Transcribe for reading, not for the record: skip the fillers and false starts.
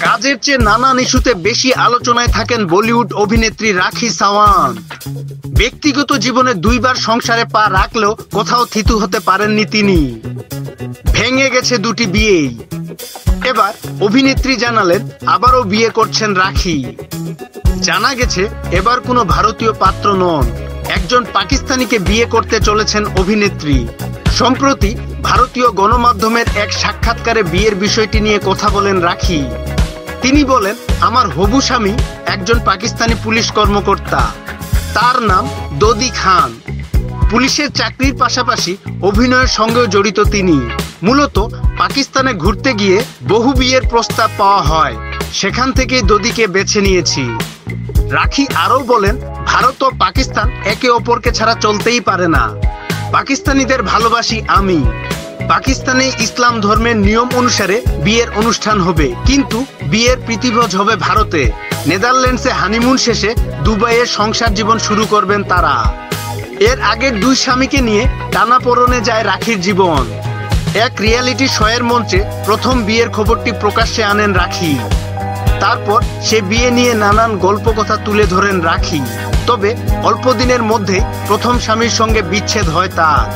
কাজের চেয়ে নানান ইস্যুতে বেশি আলোচনায় থাকেন বলিউড অভিনেত্রী রাখি সাওয়ান্ত। ব্যক্তিগত জীবনে দুইবার সংসারে পা রাখলেও কোথাও থিতু হতে পারেননি তিনি। ভেঙে গেছে দুটি বিয়েই। এবার অভিনেত্রী জানালেন আবারও বিয়ে করছেন রাখি। জানা গেছে এবার কোনো ভারতীয় পাত্র নন, একজন পাকিস্তানিকে বিয়ে করতে চলেছেন অভিনেত্রী। সম্প্রতি ভারতীয় গণমাধ্যমের এক সাক্ষাৎকারে বিয়ের বিষয়টি নিয়ে কথা বলেন রাখি। তিনি বলেন, আমার হবু স্বামী একজন পাকিস্তানি পুলিশ কর্মকর্তা, তার নাম দোদি খান। পুলিশের চাকরির পাশাপাশি অভিনয়ের সঙ্গেও জড়িত তিনি। মূলত পাকিস্তানে ঘুরতে গিয়ে বহু বিয়ের প্রস্তাব পাওয়া হয়, সেখান থেকেই দোদিকে বেছে নিয়েছি। রাখি আরও বলেন, ভারত ও পাকিস্তান একে অপরকে ছাড়া চলতেই পারে না। পাকিস্তানিদের ভালোবাসি আমি। পাকিস্তানে ইসলাম ধর্মের নিয়ম অনুসারে বিয়ের অনুষ্ঠান হবে, কিন্তু বিয়ের প্রীতিভোজ হবে ভারতে। নেদারল্যান্ডসে হানিমুন শেষে দুবাইয়ে সংসার জীবন শুরু করবেন তারা। এর আগের দুই স্বামীকে নিয়ে টানাপোড়েনে যায় রাখির জীবন। এক রিয়েলিটি শোয়ের মঞ্চে প্রথম বিয়ের খবরটি প্রকাশ্যে আনেন রাখি। তারপর সে বিয়ে নিয়ে নানান গল্প কথা তুলে ধরেন রাখি। তবে অল্প দিনের মধ্যেই প্রথম স্বামীর সঙ্গে বিচ্ছেদ হয় তার।